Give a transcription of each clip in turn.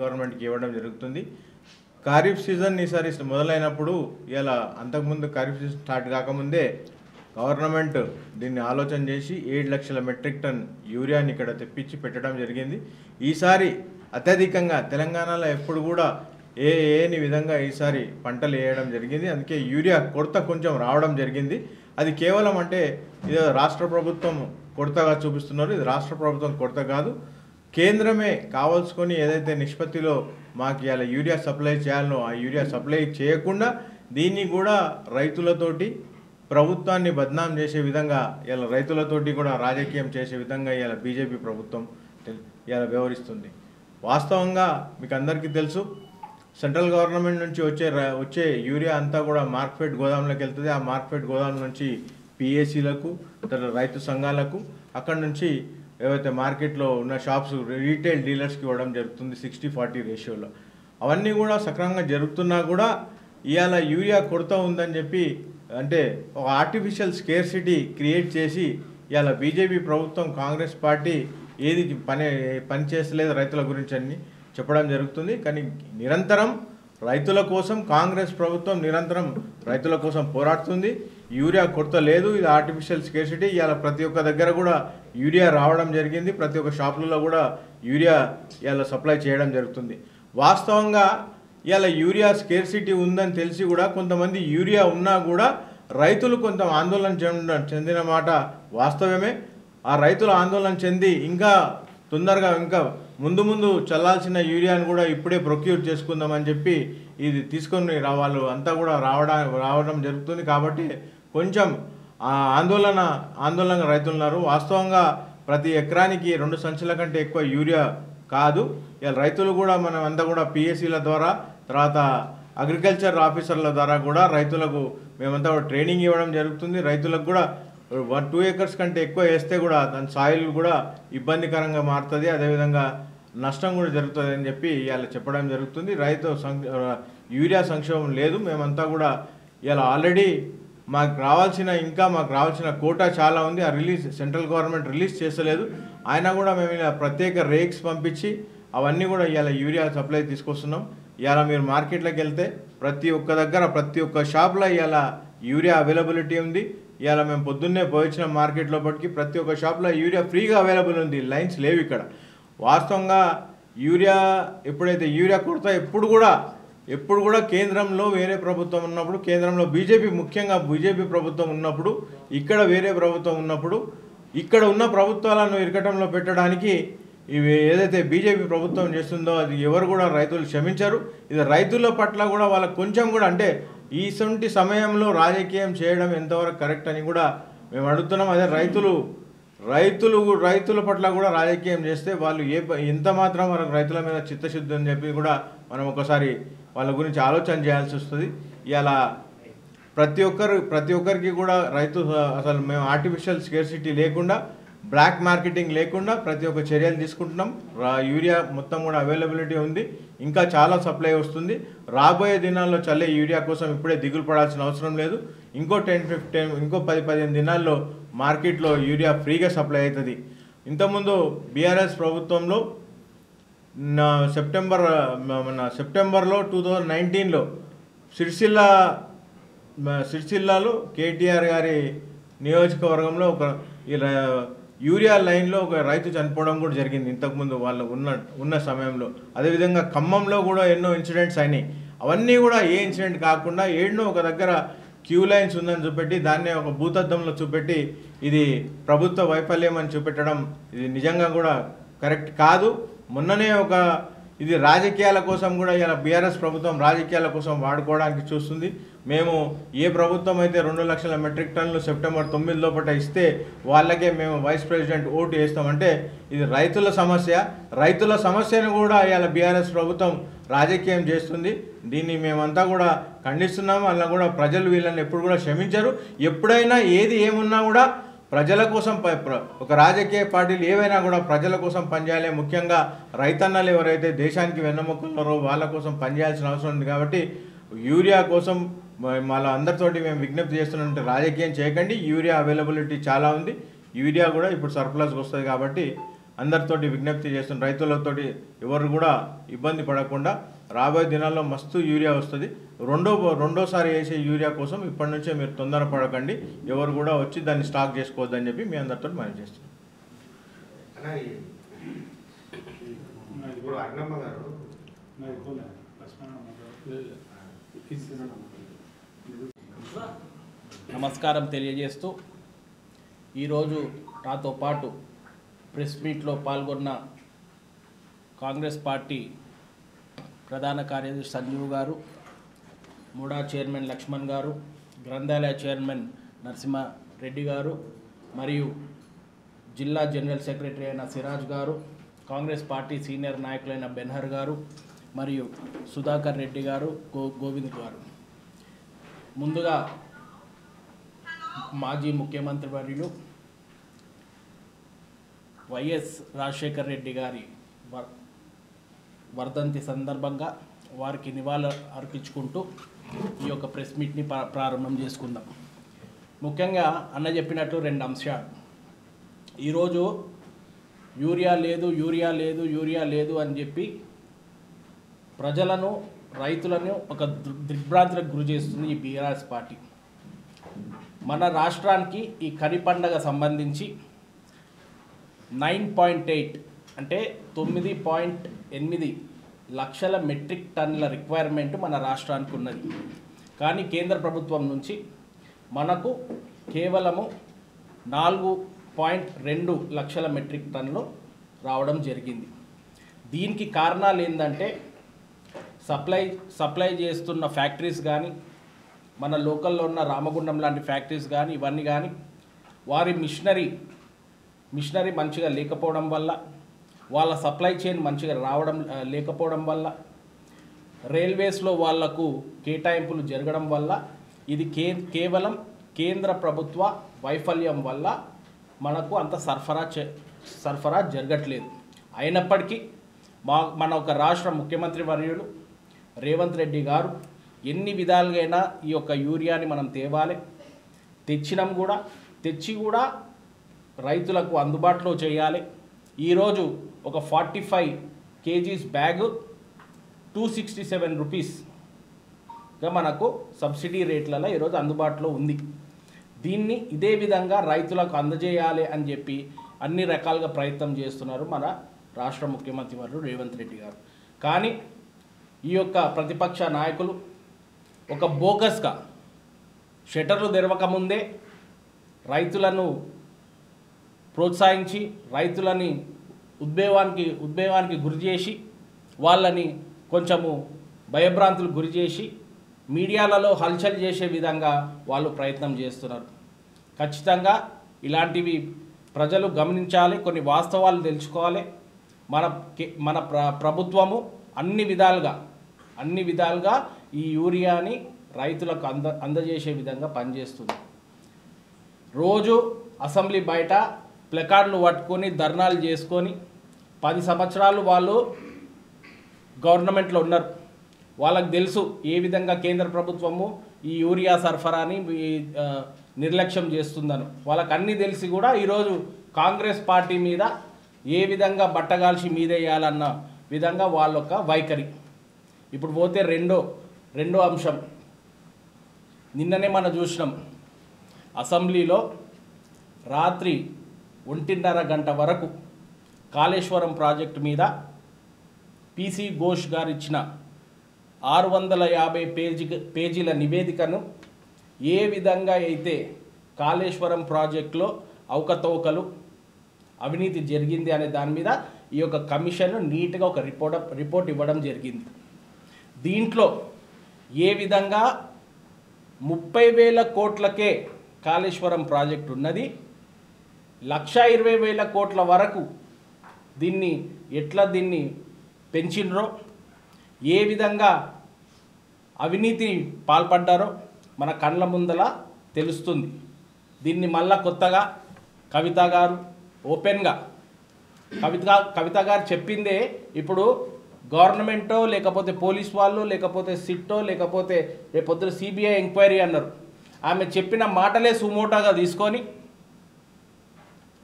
గవర్నమెంట్కి ఇవ్వడం జరుగుతుంది. ఖరీఫ్ సీజన్ ఈసారి మొదలైనప్పుడు ఇలా అంతకుముందు ఖరీఫ్ సీజన్ స్టార్ట్ కాకముందే గవర్నమెంట్ దీన్ని ఆలోచన చేసి 7 లక్షల మెట్రిక్ టన్ యూరియాని ఇక్కడ తెప్పించి పెట్టడం జరిగింది. ఈసారి అత్యధికంగా తెలంగాణలో ఎప్పుడు కూడా ఏని విధంగా ఈసారి పంటలు వేయడం జరిగింది. అందుకే యూరియా కొరత కొంచెం రావడం జరిగింది. అది కేవలం అంటే ఇది రాష్ట్ర ప్రభుత్వం కొరతగా చూపిస్తున్నారు. ఇది రాష్ట్ర ప్రభుత్వం కొరత కాదు, కేంద్రమే కావాల్సుకొని ఏదైతే నిష్పత్తిలో మాకు ఇలా యూరియా సప్లై చేయాలనో ఆ యూరియా సప్లై చేయకుండా దీన్ని కూడా రైతులతోటి ప్రభుత్వాన్ని బద్నాం చేసే విధంగా ఇలా రైతులతోటి కూడా రాజకీయం చేసే విధంగా ఇలా బీజేపీ ప్రభుత్వం ఇలా వ్యవహరిస్తుంది. వాస్తవంగా మీకు అందరికీ తెలుసు, సెంట్రల్ గవర్నమెంట్ నుంచి వచ్చే యూరియా అంతా కూడా మార్కెట్ గోదాంలోకి వెళ్తుంది. ఆ మార్కెట్ గోదాం నుంచి పిఏసీలకు, రైతు సంఘాలకు, అక్కడ నుంచి ఏవైతే మార్కెట్లో ఉన్న షాప్స్ రీటైల్ డీలర్స్కి ఇవ్వడం జరుగుతుంది 60-40 రేషియోలో. అవన్నీ కూడా సక్రమంగా జరుగుతున్నా కూడా ఇవాళ యూరియా కొరత ఉందని చెప్పి అంటే ఒక ఆర్టిఫిషియల్ స్కేర్సిటీ క్రియేట్ చేసి ఇవాళ బీజేపీ ప్రభుత్వం, కాంగ్రెస్ పార్టీ ఏది పని చేస్తలేదు రైతుల గురించి అని చెప్పడం జరుగుతుంది. కానీ నిరంతరం రైతుల కోసం కాంగ్రెస్ ప్రభుత్వం నిరంతరం రైతుల కోసం పోరాడుతుంది. యూరియా కొరత లేదు, ఇది ఆర్టిఫిషియల్ స్కేర్సిటీ. ఇవాళ ప్రతి ఒక్క దగ్గర కూడా యూరియా రావడం జరిగింది, ప్రతి ఒక్క షాపులలో కూడా యూరియా ఇవాళ సప్లై చేయడం జరుగుతుంది. వాస్తవంగా ఇవాళ యూరియా స్కేర్సిటీ ఉందని తెలిసి కూడా కొంతమంది యూరియా ఉన్నా కూడా రైతులు కొంత ఆందోళన చెందిన మాట వాస్తవమే. ఆ రైతులు ఆందోళన చెంది ఇంకా తొందరగా ఇంకా ముందు చల్లాల్సిన యూరియాను కూడా ఇప్పుడే ప్రొక్యూర్ చేసుకుందామని చెప్పి ఇది తీసుకొని వాళ్ళు అంతా కూడా రావడం జరుగుతుంది. కాబట్టి కొంచెం ఆందోళన రైతులు ఉన్నారు. వాస్తవంగా ప్రతి ఎకరానికి 2 సంచుల కంటే ఎక్కువ యూరియా కాదు. ఇలా రైతులు కూడా మనం అంతా కూడా పిఎస్సీల ద్వారా, తర్వాత అగ్రికల్చర్ ఆఫీసర్ల ద్వారా కూడా రైతులకు మేమంతా కూడా ట్రైనింగ్ ఇవ్వడం జరుగుతుంది. రైతులకు కూడా 2 ఏకర్స్ కంటే ఎక్కువ వేస్తే కూడా దాని సాయిల్ కూడా ఇబ్బందికరంగా మారుతుంది, అదేవిధంగా నష్టం కూడా జరుగుతుంది అని చెప్పి ఇలా చెప్పడం జరుగుతుంది. యూరియా సంక్షోభం లేదు. మేమంతా కూడా ఇలా ఆల్రెడీ మాకు రావాల్సిన కోటా చాలా ఉంది. ఆ సెంట్రల్ గవర్నమెంట్ రిలీజ్ చేసలేదు. అయినా కూడా మేము ఇలా ప్రత్యేక రేక్స్ పంపించి అవన్నీ కూడా ఇలా యూరియా సప్లై తీసుకొస్తున్నాం. ఇలా మీరు మార్కెట్లోకి వెళ్తే ప్రతి ఒక్క దగ్గర ప్రతి ఒక్క షాప్లో ఇలా యూరియా అవైలబిలిటీ ఉంది. ఇలా మేము పొద్దున్నే పోయించిన మార్కెట్ లోపలికి ప్రతి ఒక్క షాప్లో యూరియా ఫ్రీగా అవైలబుల్ ఉంది, లైన్స్ లేవు ఇక్కడ. వాస్తవంగా యూరియా ఎప్పుడైతే యూరియా కొరత ఎప్పుడు కూడా కేంద్రంలో వేరే ప్రభుత్వం ఉన్నప్పుడు, కేంద్రంలో ముఖ్యంగా బీజేపీ ప్రభుత్వం ఉన్నప్పుడు, ఇక్కడ వేరే ప్రభుత్వం ఉన్నప్పుడు, ఇక్కడ ఉన్న ప్రభుత్వాలను ఇరకటంలో పెట్టడానికి ఇవి ఏదైతే బీజేపీ ప్రభుత్వం చేస్తుందో అది ఎవరు కూడా రైతులు క్షమించరు. ఇది రైతుల పట్ల కూడా వాళ్ళకు కొంచెం కూడా అంటే ఈసొంటి సమయంలో రాజకీయం చేయడం ఎంతవరకు కరెక్ట్ అని కూడా మేము అడుగుతున్నాం. అదే రైతుల పట్ల కూడా రాజకీయం చేస్తే వాళ్ళు ఎంత మాత్రం మనకు రైతుల మీద చిత్తశుద్ధి అని చెప్పి కూడా మనం ఒకసారి వాళ్ళ గురించి ఆలోచన చేయాల్సి వస్తుంది. ఇలా ప్రతి ఒక్కరికి కూడా రైతు అసలు మేము ఆర్టిఫిషియల్ స్కేర్సిటీ లేకుండా, బ్లాక్ మార్కెటింగ్ లేకుండా ప్రతి ఒక్క చర్యలు తీసుకుంటున్నాం. యూరియా మొత్తం కూడా అవైలబిలిటీ ఉంది, ఇంకా చాలా సప్లై వస్తుంది. రాబోయే దినాల్లో చల్లే యూరియా కోసం ఇప్పుడే దిగులు పడాల్సిన అవసరం లేదు. ఇంకో 10-15 దినాల్లో మార్కెట్లో యూరియా ఫ్రీగా సప్లై అవుతుంది. ఇంతకుముందు బీఆర్ఎస్ ప్రభుత్వంలో సెప్టెంబర్లో 2019లో సిరిసిల్లాలో కేటీఆర్ గారి నియోజకవర్గంలో ఒక యూరియా లైన్లో ఒక రైతు చనిపోవడం కూడా జరిగింది ఇంతకుముందు వాళ్ళు ఉన్న సమయంలో. అదేవిధంగా ఖమ్మంలో కూడా ఎన్నో ఇన్సిడెంట్స్ అయినాయి. అవన్నీ కూడా ఏ ఇన్సిడెంట్ కాకుండా ఏడునో ఒక దగ్గర క్యూ లైన్స్ ఉందని చూపెట్టి దాన్నే ఒక భూతద్దంలో చూపెట్టి ఇది ప్రభుత్వ వైఫల్యం అని చూపెట్టడం ఇది నిజంగా కూడా కరెక్ట్ కాదు. మొన్ననే ఇది రాజకీయాల కోసం కూడా ఇలా బీఆర్ఎస్ ప్రభుత్వం రాజకీయాల కోసం వాడుకోవడానికి చూస్తుంది. మేము ఏ ప్రభుత్వం అయితే 2 లక్షల మెట్రిక్ టన్నులు సెప్టెంబర్ 9 లోపల ఇస్తే వాళ్ళకే మేము వైస్ ప్రెసిడెంట్ ఓటు వేస్తామంటే ఇది రైతుల సమస్యను కూడా ఇలా బీఆర్ఎస్ ప్రభుత్వం రాజకీయం చేస్తుంది. దీన్ని మేమంతా కూడా ఖండిస్తున్నాము. అలా కూడా ప్రజలు వీళ్ళని ఎప్పుడు కూడా క్షమించరు. ఎప్పుడైనా ఏమున్నా కూడా ప్రజల కోసం ఒక రాజకీయ పార్టీలు ఏవైనా కూడా ప్రజల కోసం పనిచేయాలి. ముఖ్యంగా రైతన్నలు ఎవరైతే దేశానికి వెన్నెముకన్నారో వాళ్ళ కోసం పనిచేయాల్సిన అవసరం ఉంది. కాబట్టి యూరియా కోసం మళ్ళీ అందరితోటి మేము విజ్ఞప్తి చేస్తున్నట్టు రాజకీయం చేయకండి. యూరియా అవైలబిలిటీ చాలా ఉంది. యూరియా కూడా ఇప్పుడు సర్ప్లస్కి వస్తుంది కాబట్టి అందరితోటి విజ్ఞప్తి చేస్తున్న రైతులతోటి ఎవరు కూడా ఇబ్బంది పడకుండా రాబోయే దినాల్లో మస్తు యూరియా వస్తుంది. రెండోసారి వేసే యూరియా కోసం ఇప్పటి నుంచే మీరు తొందరపడకండి, ఎవరు కూడా వచ్చి దాన్ని స్టాక్ చేసుకోవద్దని చెప్పి మీ అందరితో మనం చేస్తున్నాం. నమస్కారం తెలియజేస్తూ ఈరోజు నాతో పాటు ప్రెస్ మీట్లో పాల్గొన్న కాంగ్రెస్ పార్టీ ప్రధాన కార్యదర్శి సంజీవ్ గారు, మూడా చైర్మన్ లక్ష్మణ్ గారు, గ్రంథాలయ చైర్మన్ నరసింహారెడ్డి గారు మరియు జిల్లా జనరల్ సెక్రటరీ అయిన సిరాజ్ గారు, కాంగ్రెస్ పార్టీ సీనియర్ నాయకులైన బెన్హర్ గారు మరియు సుధాకర్ రెడ్డి గారు, గోవింద్ గారు, ముందుగా మాజీ ముఖ్యమంత్రి వర్యులు వైఎస్ రాజశేఖర్ రెడ్డి గారి వర్ధంతి సందర్భంగా వారికి నివాళులు అర్పించుకుంటూ ఈ యొక్క ప్రెస్ మీట్ని ప్రారంభం చేసుకుందాం. ముఖ్యంగా అన్న చెప్పినట్టు 2 అంశాలు. ఈరోజు యూరియా లేదు అని చెప్పి ప్రజలను, రైతులను ఒక దిగ్భ్రాంతులకు గురి చేస్తుంది ఈ బీఆర్ఎస్ పార్టీ. మన రాష్ట్రానికి ఈ ఖరీఫ్ పండుగ సంబంధించి 9.8 అంటే 9.8 లక్షల మెట్రిక్ టన్నుల రిక్వైర్మెంట్ మన రాష్ట్రానికి ఉన్నది. కానీ కేంద్ర ప్రభుత్వం నుంచి మనకు కేవలము 4.2 లక్షల మెట్రిక్ టన్నులు రావడం జరిగింది. దీనికి కారణాలు ఏంటంటే సప్లై చేస్తున్న ఫ్యాక్టరీస్ కానీ, మన లోకల్లో ఉన్న రామగుండం లాంటి ఫ్యాక్టరీస్ కానీ, ఇవన్నీ కానీ వారి మిషనరీ మంచిగా లేకపోవడం వల్ల, వాళ్ళ సప్లై చైన్ మంచిగా లేకపోవడం వల్ల, రైల్వేస్లో వాళ్లకు కేటాయింపులు జరగడం వల్ల, ఇది కేవలం కేంద్ర ప్రభుత్వ వైఫల్యం వల్ల మనకు అంత సరఫరా జరగట్లేదు. అయినప్పటికీ మన ఒక రాష్ట్ర ముఖ్యమంత్రి వర్యులు రేవంత్ రెడ్డి గారు ఎన్ని విధాలుగైనా ఈ యొక్క యూరియాని మనం తేవాలి, తెచ్చి కూడా రైతులకు అందుబాటులో చేయాలి. ఈరోజు ఒక 45 kgs బ్యాగు 267 రూపీస్గా మనకు సబ్సిడీ రేట్లలో ఈరోజు అందుబాటులో ఉంది. దీన్ని ఇదే విధంగా రైతులకు అందజేయాలి అని చెప్పి అన్ని రకాలుగా ప్రయత్నం చేస్తున్నారు మన రాష్ట్ర ముఖ్యమంత్రి వర్యులు రేవంత్ రెడ్డి గారు. కానీ ఈ యొక్క ప్రతిపక్ష నాయకులు ఒక బోగస్గా షట్టర్లు తెరవకముందే రైతులను ప్రోత్సహించి, రైతులని ఉద్వేగానికి గురి చేసి, వాళ్ళని కొంచెము భయభ్రాంతులు గురి చేసి మీడియాలలో హల్చల్ చేసే విధంగా వాళ్ళు ప్రయత్నం చేస్తున్నారు. ఖచ్చితంగా ఇలాంటివి ప్రజలు గమనించాలి, కొన్ని వాస్తవాలు తెలుసుకోవాలి. మన ప్రభుత్వము అన్ని విధాలుగా ఈ యూరియాని రైతులకు అందజేసే విధంగా పనిచేస్తుంది. రోజు అసెంబ్లీ బయట ప్లకార్డులు పట్టుకొని ధర్నాలు చేసుకొని 10 సంవత్సరాలు వాళ్ళు గవర్నమెంట్లో ఉన్నారు. వాళ్ళకు తెలుసు ఏ విధంగా కేంద్ర ప్రభుత్వము ఈ యూరియా సరఫరాని నిర్లక్ష్యం చేస్తుందని. వాళ్ళకు అన్నీ తెలిసి కూడా ఈరోజు కాంగ్రెస్ పార్టీ మీద ఏ విధంగా బట్టగాల్చి మీదేయాలన్న విధంగా వాళ్ళొక వైఖరి. ఇప్పుడు పోతే రెండో అంశం, నిన్ననే మనం చూసినాం అసెంబ్లీలో రాత్రి 1:30 గంట వరకు కాళేశ్వరం ప్రాజెక్టు మీద పీసీ ఘోష్ గారు ఇచ్చిన 650 పేజీల నివేదికను ఏ విధంగా అయితే కాళేశ్వరం ప్రాజెక్టులో అవకతవకలు, అవినీతి జరిగింది అనే దాని మీద ఈ యొక్క కమిషన్ నీట్గా ఒక రిపోర్ట్ ఇవ్వడం జరిగింది. దీంట్లో ఏ విధంగా 30,000 కోట్లకే కాళేశ్వరం ప్రాజెక్టు ఉన్నది, 1,20,000 కోట్ల వరకు దీన్ని పెంచినరో, ఏ విధంగా అవినీతి పాల్పడ్డారో మన కళ్ళ ముందల తెలుస్తుంది. దీన్ని మళ్ళా కొత్తగా కవిత గారు ఓపెన్గా కవిత గారు చెప్పిందే ఇప్పుడు గవర్నమెంటో లేకపోతే పోలీస్ వాళ్ళు లేకపోతే సిట్టో లేకపోతే రేపొద్దున సిబిఐ ఎంక్వైరీ అన్నారు. ఆమె చెప్పిన మాటలే సుమోటాగా తీసుకొని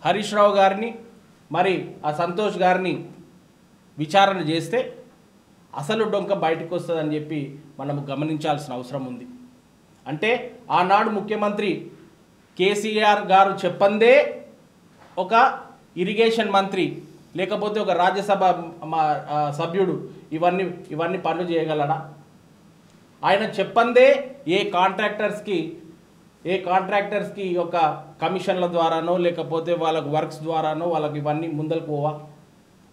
హరీష్ రావు గారిని మరి ఆ సంతోష్ గారిని విచారణ చేస్తే అసలు డొంక బయటకు వస్తుందని చెప్పి మనం గమనించాల్సిన అవసరం ఉంది. అంటే ఆనాడు ముఖ్యమంత్రి కేసీఆర్ గారు చెప్పందే ఒక ఇరిగేషన్ మంత్రి లేకపోతే ఒక రాజ్యసభ సభ్యుడు ఇవన్నీ పనులు చేయగలడా? ఆయన చెప్పందే ఏ కాంట్రాక్టర్స్కి ఒక కమిషన్ల ద్వారానో లేకపోతే వాళ్ళకు వర్క్స్ ద్వారానో వాళ్ళకి ఇవన్నీ ముందలకు పోవా?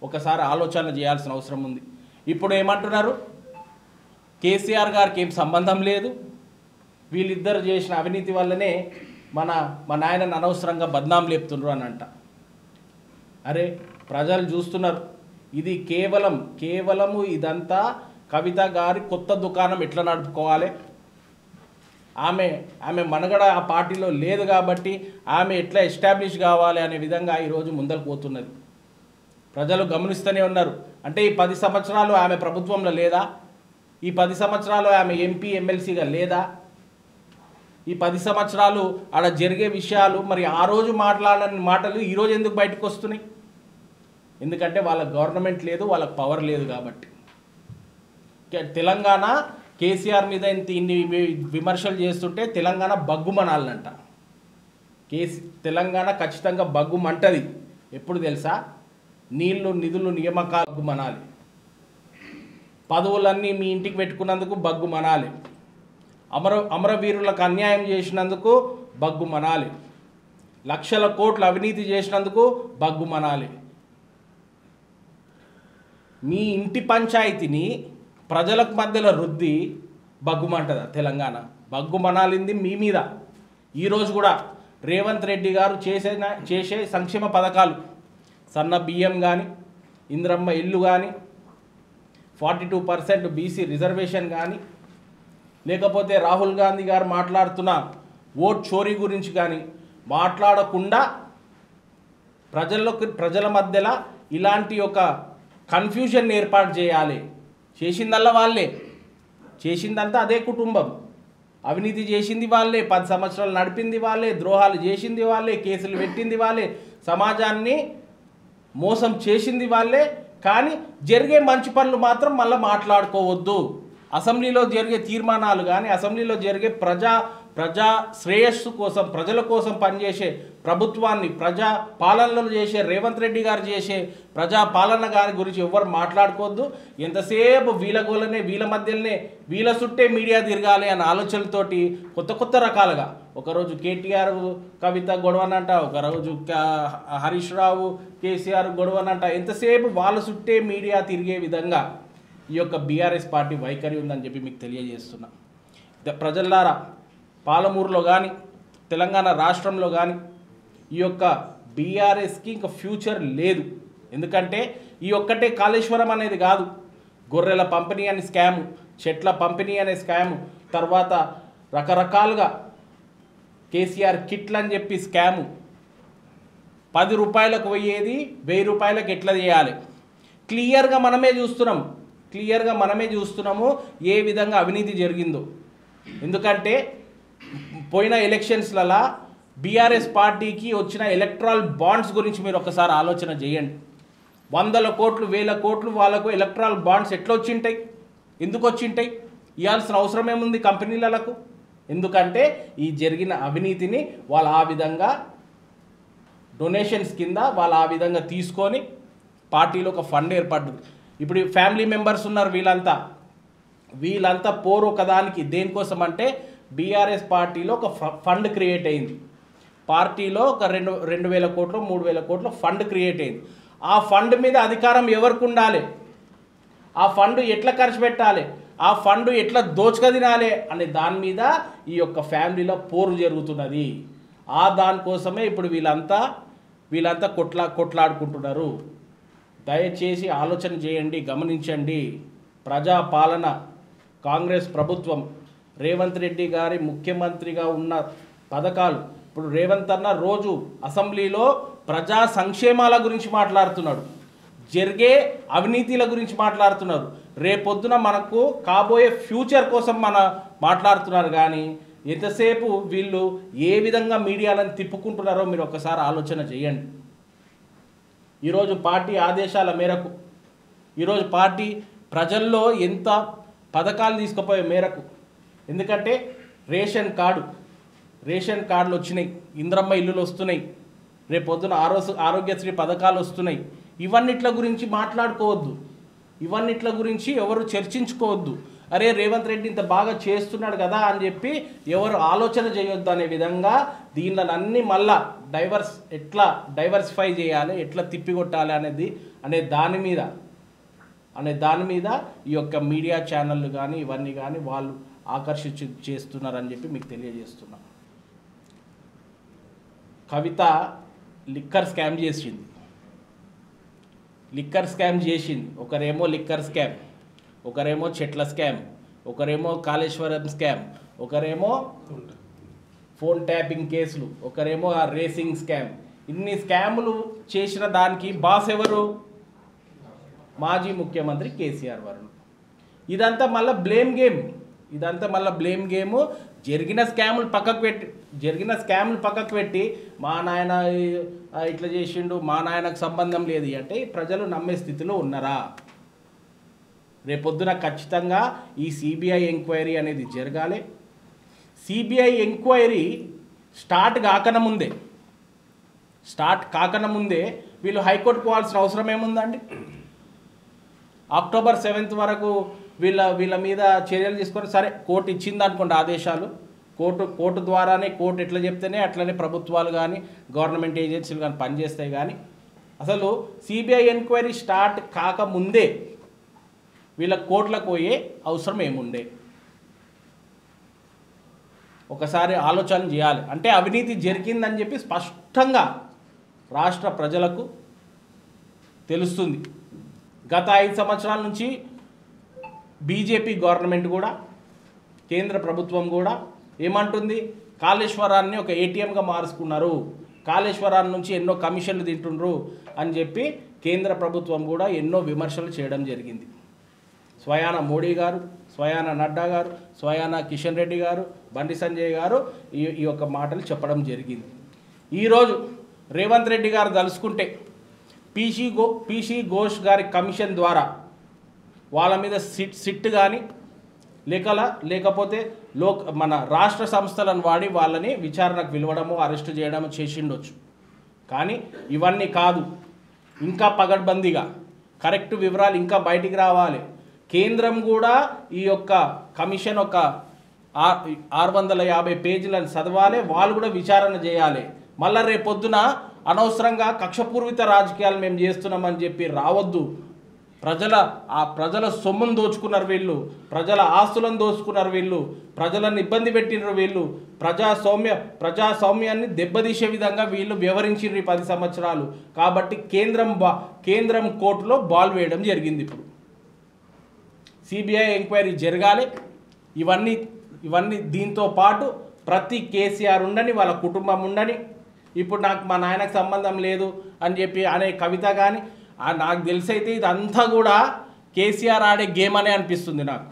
ఒకసారి ఆలోచన చేయాల్సిన అవసరం ఉంది. ఇప్పుడు ఏమంటున్నారు, కేసీఆర్ గారికి ఏం సంబంధం లేదు, వీళ్ళిద్దరు చేసిన అవినీతి వల్లనే మా నాయనను అనవసరంగా బద్నాం లేపుతున్నారు అని అంట. అరే ప్రజలు చూస్తున్నారు, ఇది కేవలము ఇదంతా కవిత గారి కొత్త దుకాణం ఎట్లా నడుపుకోవాలి, ఆమె మనుగడ ఆ పార్టీలో లేదు కాబట్టి ఆమె ఎట్లా ఎస్టాబ్లిష్ కావాలి అనే విధంగా ఈరోజు ముందరకు పోతున్నది. ప్రజలు గమనిస్తూనే ఉన్నారు. అంటే ఈ 10 సంవత్సరాలు ఆమె ప్రభుత్వంలో లేదా? ఈ 10 సంవత్సరాలు ఆమె ఎంపీ ఎమ్మెల్సీగా లేదా? ఈ 10 సంవత్సరాలు ఆడ జరిగే విషయాలు మరి ఆ రోజు మాట్లాడని మాటలు ఈరోజు ఎందుకు బయటకు వస్తున్నాయి? ఎందుకంటే వాళ్ళ గవర్నమెంట్ లేదు, వాళ్ళకి పవర్ లేదు కాబట్టి. తెలంగాణ కేసీఆర్ మీద ఇన్ని విమర్శలు చేస్తుంటే తెలంగాణ బగ్గుమనాలంట. తెలంగాణ ఖచ్చితంగా బగ్గుమంటది. ఎప్పుడు తెలుసా? నీళ్లు నిధులు నియామకాలు బగ్గుమనాలి, పదవులన్నీ మీ ఇంటికి పెట్టుకున్నందుకు బగ్గుమనాలి, అమరవీరులకు అన్యాయం చేసినందుకు బగ్గుమనాలి, లక్షల కోట్ల అవినీతి చేసినందుకు బగ్గుమనాలి. మీ ఇంటి పంచాయతీని ప్రజలకు మధ్యలో రుద్ది బగ్గుమంటదా తెలంగాణ? బగ్గుమనాలింది మీ మీద. ఈరోజు కూడా రేవంత్ రెడ్డి గారు చేసే సంక్షేమ పథకాలు, సన్న బియ్యం కానీ, ఇంద్రమ్మ ఇల్లు కానీ, 42% బీసీ రిజర్వేషన్ కానీ, లేకపోతే రాహుల్ గాంధీ గారు మాట్లాడుతున్న ఓట్ చోరీ గురించి కానీ మాట్లాడకుండా ప్రజల మధ్యలో ఇలాంటి ఒక కన్ఫ్యూజన్ ఏర్పాటు చేయాలి. చేసిందల్లా వాళ్ళే, చేసిందంతా అదే కుటుంబం, అవినీతి చేసింది వాళ్ళే, 10 సంవత్సరాలు నడిపింది వాళ్ళే, ద్రోహాలు చేసింది వాళ్ళే, కేసులు పెట్టింది వాళ్ళే, సమాజాన్ని మోసం చేసింది వాళ్ళే. కానీ జరిగే మంచి పనులు మాత్రం మళ్ళీ మాట్లాడుకోవద్దు. అసెంబ్లీలో జరిగే తీర్మానాలు కానీ, అసెంబ్లీలో జరిగే ప్రజా శ్రేయస్సు కోసం, ప్రజల కోసం పనిచేసే ప్రభుత్వాన్ని, ప్రజా పాలనలు చేసే రేవంత్ రెడ్డి గారు చేసే ప్రజా పాలన గారి గురించి ఎవ్వరు మాట్లాడుకోవద్దు. ఎంతసేపు వీళ్ళ గోలనే, వీళ్ళ మధ్యలోనే, వీళ్ళ చుట్టే మీడియా తిరగాలి అనే ఆలోచనలతోటి కొత్త రకాలుగా, ఒకరోజు కేటీఆర్ కవిత గొడవనంట, ఒకరోజు హరీష్ రావు కేసీఆర్ గొడవనంట, ఎంతసేపు వాళ్ళ చుట్టే మీడియా తిరిగే విధంగా ఈ యొక్క బీఆర్ఎస్ పార్టీ వైఖరి ఉందని చెప్పి మీకు తెలియజేస్తున్నా. ప్రజలారా, పాలమూరులో కానీ, తెలంగాణ రాష్ట్రంలో కానీ ఈ యొక్క బీఆర్ఎస్కి ఇంకా ఫ్యూచర్ లేదు. ఎందుకంటే ఈ ఒక్కటే కాళేశ్వరం అనేది కాదు, గొర్రెల పంపిణీ అనే స్కాము, చెట్ల పంపిణీ అనే స్కాము, తర్వాత రకరకాలుగా కేసీఆర్ కిట్లు అని చెప్పి స్కాము, 10 రూపాయలకు పోయేది 1000 రూపాయలకు ఎట్లా చేయాలి, క్లియర్గా మనమే చూస్తున్నాము ఏ విధంగా అవినీతి జరిగిందో. ఎందుకంటే పోయిన ఎలక్షన్స్లలో బీఆర్ఎస్ పార్టీకి వచ్చిన ఎలక్ట్రల్ బాండ్స్ గురించి మీరు ఒకసారి ఆలోచన చేయండి. 100 కోట్లు 1000 కోట్లు వాళ్ళకు ఎలక్ట్రల్ బాండ్స్ ఎట్లా వచ్చింటాయి, ఎందుకు వచ్చింటాయి? ఇవ్వాల్సిన అవసరం ఏముంది కంపెనీలకు? ఎందుకంటే ఈ జరిగిన అవినీతిని వాళ్ళు ఆ విధంగా డొనేషన్స్ కింద వాళ్ళు ఆ విధంగా తీసుకొని పార్టీలో ఒక ఫండ్ ఏర్పడ్డది. ఇప్పుడు ఫ్యామిలీ మెంబర్స్ ఉన్నారు, వీళ్ళంతా పోరు ఒకదానికి. దేనికోసం అంటే బీఆర్ఎస్ పార్టీలో ఒక ఫండ్ క్రియేట్ అయింది, పార్టీలో ఒక 2,000 కోట్లు 3,000 కోట్ల ఫండ్ క్రియేట్ అయింది. ఆ ఫండ్ మీద అధికారం ఎవరికి ఉండాలి, ఆ ఫండ్ ఎట్లా ఖర్చు పెట్టాలి, ఆ ఫండ్ ఎట్లా దోచుకదినాలి అనే దాని మీద ఈ యొక్క ఫ్యామిలీలో పోరు జరుగుతున్నది. ఆ దానికోసమే ఇప్పుడు వీళ్ళంతా కొట్లాడుకుంటున్నారు. దయచేసి ఆలోచన చేయండి, గమనించండి. ప్రజాపాలన, కాంగ్రెస్ ప్రభుత్వం, రేవంత్ రెడ్డి గారి ముఖ్యమంత్రిగా ఉన్న పథకాలు, ఇప్పుడు రేవంత్ అన్న రోజు అసెంబ్లీలో ప్రజా సంక్షేమాల గురించి మాట్లాడుతున్నాడు, జరిగే అవినీతిల గురించి మాట్లాడుతున్నారు, రేపొద్దున మనకు కాబోయే ఫ్యూచర్ కోసం మాట్లాడుతున్నారు. కానీ ఎంతసేపు వీళ్ళు ఏ విధంగా మీడియాలను తిప్పుకుంటున్నారో మీరు ఒకసారి ఆలోచన చేయండి. ఈరోజు పార్టీ ఆదేశాల మేరకు, ఈరోజు పార్టీ ప్రజల్లో ఎంత పథకాలు తీసుకుపోయే మేరకు, ఎందుకంటే రేషన్ కార్డులు వచ్చినాయి, ఇంద్రమ్మ ఇల్లులు వస్తున్నాయి, రేపు పొద్దున ఆరోగ్యశ్రీ పథకాలు వస్తున్నాయి. ఇవన్నిట్ల గురించి మాట్లాడుకోవద్దు, ఇవన్నిట్ల గురించి ఎవరు చర్చించుకోవద్దు. అరే రేవంత్ రెడ్డి ఇంత బాగా చేస్తున్నాడు కదా అని చెప్పి ఎవరు ఆలోచన చేయొద్దు అనే విధంగా దీనిలో అన్నీ మళ్ళా ఎట్లా డైవర్సిఫై చేయాలి, ఎట్లా తిప్పికొట్టాలి అనే దాని మీద ఈ యొక్క మీడియా ఛానళ్ళు కానీ ఇవన్నీ కానీ వాళ్ళు ఆకర్షించి చేస్తున్నారని చెప్పి మీకు తెలియజేస్తున్నా. కవిత లిక్కర్ స్కామ్ చేసింది. ఒకరేమో లిక్కర్ స్కామ్, ఒకరేమో చెట్ల స్కామ్, ఒకరేమో కాళేశ్వరం స్కామ్, ఒకరేమో ఫోన్ ట్యాపింగ్ కేసులు, ఒకరేమో ఆ రేసింగ్ స్కామ్. ఇన్ని స్కాములు చేసిన దానికి బాస్ ఎవరు? మాజీ ముఖ్యమంత్రి కేసీఆర్ వారు. ఇదంతా మళ్ళీ బ్లేమ్ గేమ్. జరిగిన స్కాములు పక్కకు పెట్టి మా నాయన ఇట్లా చేసిండు, మా నాయనకు సంబంధం లేదు అంటే ప్రజలు నమ్మే స్థితిలో ఉన్నారా? రేపొద్దున ఖచ్చితంగా ఈ సిబిఐ ఎంక్వైరీ అనేది జరగాలి. సిబిఐ ఎంక్వైరీ స్టార్ట్ కాకముందే వీళ్ళు హైకోర్టు పోవాల్సిన అవసరం ఏముందండి? అక్టోబర్ 7 వరకు వీళ్ళ మీద చర్యలు తీసుకొని, సరే కోర్టు ఇచ్చింది అనుకోండి ఆదేశాలు, కోర్టు ద్వారానే, కోర్టు ఎట్లా చెప్తేనే అట్లనే ప్రభుత్వాలు కానీ గవర్నమెంట్ ఏజెన్సీలు కానీ పనిచేస్తాయి. కానీ అసలు సిబిఐ ఎంక్వైరీ స్టార్ట్ కాకముందే వీళ్ళ కోర్టులకు పోయే అవసరం ఏముండే? ఒకసారి ఆలోచన చేయాలి. అంటే అవినీతి జరిగిందని చెప్పి స్పష్టంగా రాష్ట్ర ప్రజలకు తెలుస్తుంది. గత 5 సంవత్సరాల నుంచి బీజేపీ గవర్నమెంట్ కూడా, కేంద్ర ప్రభుత్వం కూడా ఏమంటుంది? కాళేశ్వరాన్ని ఒక ఏటీఎంగా మార్చుకున్నారు, కాళేశ్వరాన్ని నుంచి ఎన్నో కమిషన్లు తింటుండ్రు అని చెప్పి కేంద్ర ప్రభుత్వం కూడా ఎన్నో విమర్శలు చేయడం జరిగింది. స్వయాన మోడీ గారు, స్వయాన నడ్డా గారు, స్వయాన కిషన్ రెడ్డి గారు, బండి సంజయ్ గారు ఈ యొక్క మాటలు చెప్పడం జరిగింది. ఈరోజు రేవంత్ రెడ్డి గారు తలుసుకుంటే పీసీ ఘోష్ గారి కమిషన్ ద్వారా వాళ్ళ మీద సిట్ కానీ లేకపోతే మన రాష్ట్ర సంస్థలను వాడి వాళ్ళని విచారణకు పిలవడము, అరెస్టు చేయడము చేసిండొచ్చు. కానీ ఇవన్నీ కాదు, ఇంకా పగడ్బందీగా కరెక్ట్ వివరాలు ఇంకా బయటికి రావాలి. కేంద్రం కూడా ఈ యొక్క కమిషన్ ఒక 650 పేజీలను చదవాలి, వాళ్ళు కూడా విచారణ చేయాలి. మళ్ళీ రేపొద్దున అనవసరంగా కక్షపూర్విత రాజకీయాలు మేము చేస్తున్నామని చెప్పి రావద్దు. ప్రజల సొమ్మును దోచుకున్నారు వీళ్ళు, ప్రజల ఆస్తులను దోచుకున్నారు వీళ్ళు, ప్రజలను ఇబ్బంది పెట్టినారు వీళ్ళు, ప్రజాస్వామ్యాన్ని దెబ్బతీసే విధంగా వీళ్ళు వ్యవహరించారు ఈ 10 సంవత్సరాలు. కాబట్టి కేంద్రం కోర్టులో బాల్ వేయడం జరిగింది. ఇప్పుడు సిబిఐ ఎంక్వైరీ జరగాలి. ఇవన్నీ దీంతో పాటు ప్రతి కేసీఆర్ ఉండని, వాళ్ళ కుటుంబం ఉండని, ఇప్పుడు నాకు మా నాయనకు సంబంధం లేదు అని చెప్పి అనే కవిత కానీ, నాకు తెలిసైతే ఇదంతా కూడా కేసీఆర్ ఆడే గేమ్ అనే అనిపిస్తుంది నాకు.